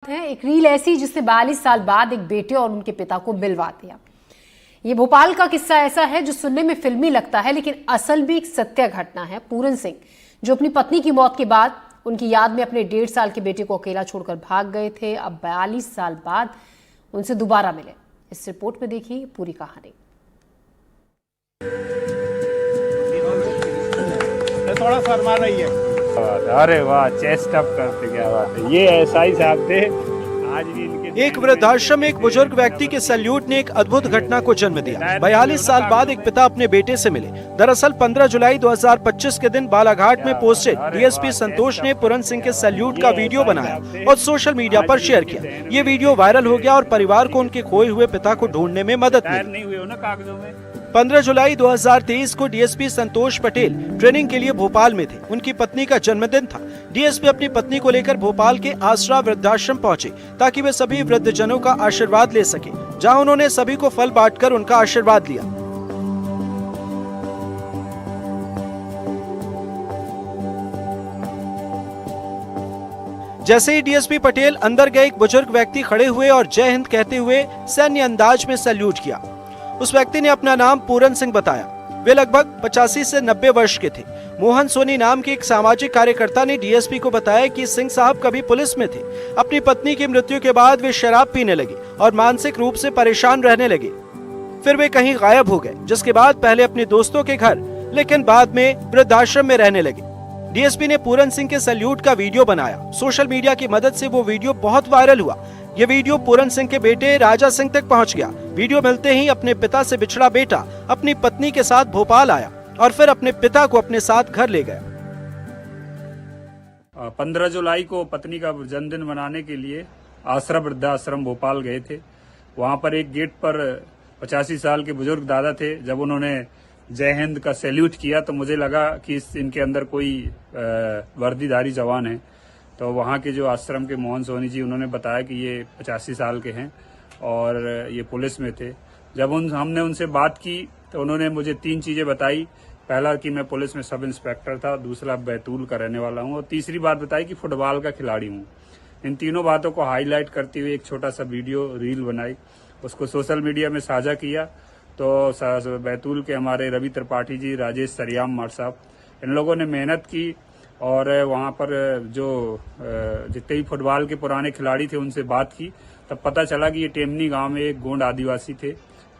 है एक रील ऐसी जिसने 42 साल बाद एक बेटे और उनके पिता को मिलवा दिया। ये भोपाल का किस्सा ऐसा है जो सुनने में फिल्मी लगता है, लेकिन असल में एक सत्य घटना है। पूरन सिंह जो अपनी पत्नी की मौत के बाद उनकी याद में अपने 1.5 साल के बेटे को अकेला छोड़कर भाग गए थे, अब 42 साल बाद उनसे दोबारा मिले। इस रिपोर्ट में देखिए पूरी कहानी। थोड़ा शर्मा रही है। अरे वाह, चेस्ट अप करते, क्या बात है। ये ऐसा ही साहब थे। आज भी इनके एक वृद्धाश्रम में एक बुजुर्ग व्यक्ति के सैल्यूट ने एक अद्भुत घटना को जन्म दिया। 42 साल बाद एक पिता अपने बेटे से मिले। दरअसल 15 जुलाई 2025 के दिन बालाघाट में पोस्टेड डीएसपी संतोष ने पूरन सिंह के सैल्यूट का वीडियो बनाया और सोशल मीडिया पर शेयर किया। ये वीडियो वायरल हो गया और परिवार को उनके खोए हुए पिता को ढूंढने में मदद मिली। 15 जुलाई 2023 को डीएसपी संतोष पटेल ट्रेनिंग के लिए भोपाल में थे। उनकी पत्नी का जन्मदिन था। डीएसपी अपनी पत्नी को लेकर भोपाल के आसरा वृद्धाश्रम पहुंचे ताकि वे सभी वृद्धजनों का आशीर्वाद ले सके, जहां उन्होंने सभी को फल बांटकर उनका आशीर्वाद लिया। जैसे ही डीएसपी पटेल अंदर गए, एक बुजुर्ग व्यक्ति खड़े हुए और जय हिंद कहते हुए सैन्य अंदाज में सैल्यूट किया। उस व्यक्ति ने अपना नाम पूरन सिंह बताया। वे लगभग 85 से 90 वर्ष के थे। मोहन सोनी नाम के एक सामाजिक कार्यकर्ता ने डीएसपी को बताया कि सिंह साहब कभी पुलिस में थे। अपनी पत्नी की मृत्यु के बाद वे शराब पीने लगे और मानसिक रूप से परेशान रहने लगे। फिर वे कहीं गायब हो गए, जिसके बाद पहले अपने दोस्तों के घर, लेकिन बाद में वृद्धाश्रम में रहने लगे। डीएसपी ने पूरन सिंह के सैल्यूट का वीडियो बनाया। सोशल मीडिया की मदद से वो वीडियो बहुत वायरल हुआ। ये वीडियो पूरन सिंह के बेटे राजा सिंह तक पहुंच गया। वीडियो मिलते ही अपने पिता से बिछड़ा बेटा अपनी पत्नी के साथ भोपाल आया और फिर अपने पिता को अपने साथ घर ले गया। 15 जुलाई को पत्नी का जन्मदिन मनाने के लिए आसरा वृद्धाश्रम भोपाल गए थे। वहां पर एक गेट पर 85 साल के बुजुर्ग दादा थे। जब उन्होंने जय हिंद का सैल्यूट किया तो मुझे लगा कि इनके अंदर कोई वर्दीधारी जवान है। तो वहाँ के जो आश्रम के मोहन सोनी जी, उन्होंने बताया कि ये 85 साल के हैं और ये पुलिस में थे। जब हमने उनसे बात की तो उन्होंने मुझे 3 चीज़ें बताई। पहला कि मैं पुलिस में सब इंस्पेक्टर था, दूसरा बैतूल का रहने वाला हूँ और तीसरी बात बताई कि फुटबॉल का खिलाड़ी हूँ। इन तीनों बातों को हाईलाइट करते हुए एक छोटा सा वीडियो रील बनाई, उसको सोशल मीडिया में साझा किया। तो बैतूल के हमारे रवि त्रिपाठी जी, राजेश सरियाम मार साहब, इन लोगों ने मेहनत की और वहाँ पर जो जितने भी फुटबॉल के पुराने खिलाड़ी थे उनसे बात की। तब पता चला कि ये टेमनी गांव में एक गोंड आदिवासी थे,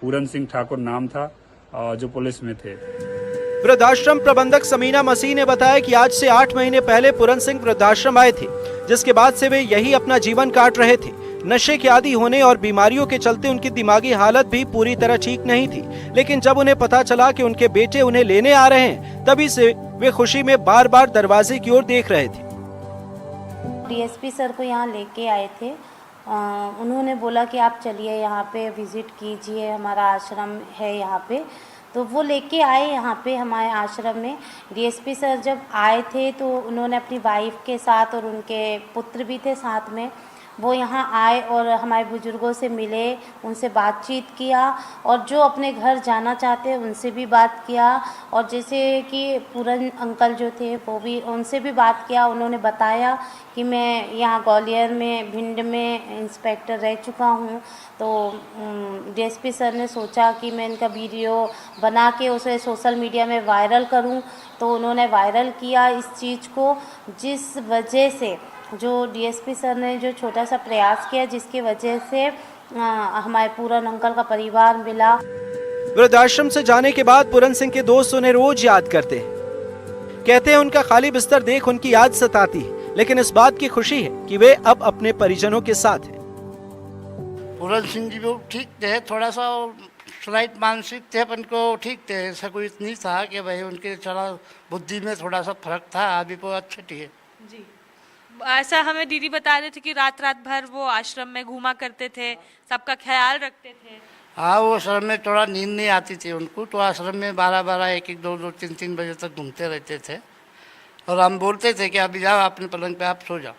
पूरन सिंह ठाकुर नाम था, जो पुलिस में थे। वृद्धाश्रम प्रबंधक समीना मसीह ने बताया कि आज से 8 महीने पहले पूरन सिंह वृद्धाश्रम आए थे, जिसके बाद से वे यही अपना जीवन काट रहे थे। नशे के आदी होने और बीमारियों के चलते उनकी दिमागी हालत भी पूरी तरह ठीक नहीं थी, लेकिन जब उन्हें पता चला कि उनके बेटे उन्हें लेने आ रहे हैं, तभी से वे खुशी में बार बार दरवाजे की ओर देख रहे थे। डीएसपी सर को यहाँ लेके आए थे। उन्होंने बोला कि आप चलिए यहाँ पे विजिट कीजिए, हमारा आश्रम है यहाँ पे। तो वो लेके आए यहाँ पे हमारे आश्रम में। डीएसपी सर जब आए थे तो उन्होंने अपनी वाइफ के साथ और उनके पुत्र भी थे साथ में, वो यहाँ आए और हमारे बुज़ुर्गों से मिले, उनसे बातचीत किया और जो अपने घर जाना चाहते हैं उनसे भी बात किया। और जैसे कि पूरन अंकल जो थे वो भी, उनसे भी बात किया। उन्होंने बताया कि मैं यहाँ ग्वालियर में भिंड में इंस्पेक्टर रह चुका हूँ। तो डीएसपी सर ने सोचा कि मैं इनका वीडियो बना के उसे सोशल मीडिया में वायरल करूँ। तो उन्होंने वायरल किया इस चीज़ को, जिस वजह से जो डीएसपी सर ने जो छोटा सा प्रयास किया, जिसकी वजह से हमारे पूरन अंकल का परिवार मिला। वृद्धाश्रम से जाने के बाद पूरन सिंह के दोस्त उन्हें रोज याद करते हैं। कहते हैं उनका खाली बिस्तर देख उनकी याद सताती है, लेकिन इस बात की खुशी है कि वे अब अपने परिजनों के साथ हैं। पूरन सिंह जी वो ठीक थे, थोड़ा सा स्लाइट मानसिक थे, अपन को ठीक थे। ऐसा कोई नहीं था कि भाई उनके थोड़ा बुद्धि में थोड़ा सा फर्क था। अभी वो अच्छे थे जी। ऐसा हमें दीदी बता रहे थे कि रात रात भर वो आश्रम में घूमा करते थे, सबका ख्याल रखते थे। हाँ, वो आश्रम में थोड़ा नींद नहीं आती थी उनको, तो आश्रम में 12-12, 1-1, 2-2, 3-3 बजे तक घूमते रहते थे। और हम बोलते थे कि अभी जाओ अपने पलंग पे, आप सो जाओ।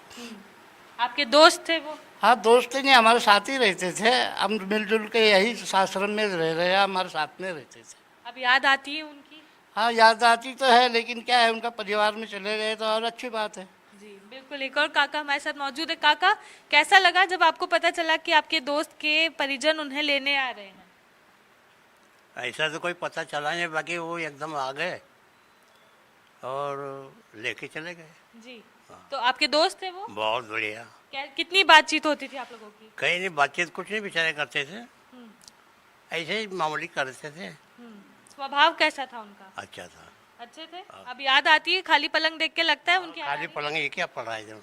आपके दोस्त थे वो? हाँ, दोस्त नहीं, हमारे साथ ही रहते थे। हम मिलजुल के यही आश्रम में रह रहे, हमारे साथ में रहते थे। अब याद आती है उनकी? हाँ, याद आती तो है, लेकिन क्या है, उनका परिवार में चले गए तो और अच्छी बात है। जी बिल्कुल। एक और काका हमारे साथ मौजूद है। काका, कैसा लगा जब आपको पता चला कि आपके दोस्त के परिजन उन्हें लेने आ रहे हैं? ऐसा तो कोई पता चला नहीं, बाकी वो एकदम आ गए और लेके चले गए। जी, तो आपके दोस्त थे वो? बहुत बढ़िया। क्या कितनी बातचीत होती थी आप लोगों की? कहीं नहीं बातचीत, कुछ नहीं बेचारे करते थे, ऐसे ही मामूली करते थे। स्वभाव कैसा था उनका? अच्छा था। अच्छे थे। अब याद आती है खाली पलंग देख के, लगता है उनकी खाली पलंग ये क्या पड़ रहा है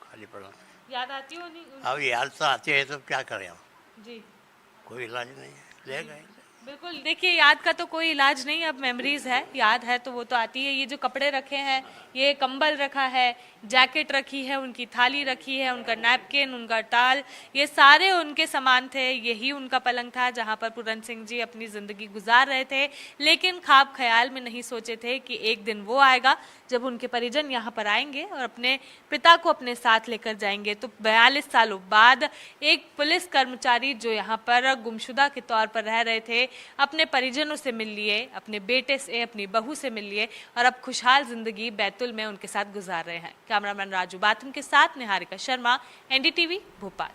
खाली पलंग। याद आती हो नहीं? अब याद तो आती है तो क्या करें हम, जी कोई इलाज नहीं है, ले गए। बिल्कुल। देखिए, याद का तो कोई इलाज नहीं, अब मेमोरीज है, याद है तो वो तो आती है। ये जो कपड़े रखे हैं, ये कंबल रखा है, जैकेट रखी है, उनकी थाली रखी है, उनका नैपकिन, उनका टाल, ये सारे उनके सामान थे। यही उनका पलंग था जहां पर पूरन सिंह जी अपनी ज़िंदगी गुजार रहे थे। लेकिन ख्वाब ख्याल में नहीं सोचे थे कि एक दिन वो आएगा जब उनके परिजन यहाँ पर आएंगे और अपने पिता को अपने साथ लेकर जाएंगे। तो 42 सालों बाद एक पुलिस कर्मचारी जो यहाँ पर गुमशुदा के तौर पर रह रहे थे, अपने परिजनों से मिल लिए, अपने बेटे से, अपनी बहू से मिल लिए और अब खुशहाल जिंदगी बैतुल में उनके साथ गुजार रहे हैं। कैमरामैन राजू बाथम के साथ निहारिका शर्मा, एनडीटीवी भोपाल।